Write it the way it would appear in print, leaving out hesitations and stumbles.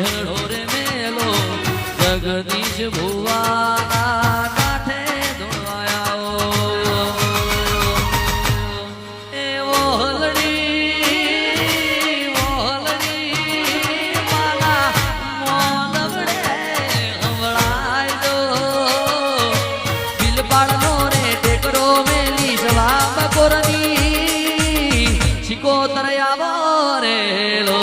મેળો રે મેલો જગદીશ ભુવાના કાંઠે ધોળવાયા એવો હલડી માના મોલગડે હવળાય દો બિલપાડનો રે ટેકરો મેલી સવા બપોરની શિકોતર આવો રે લો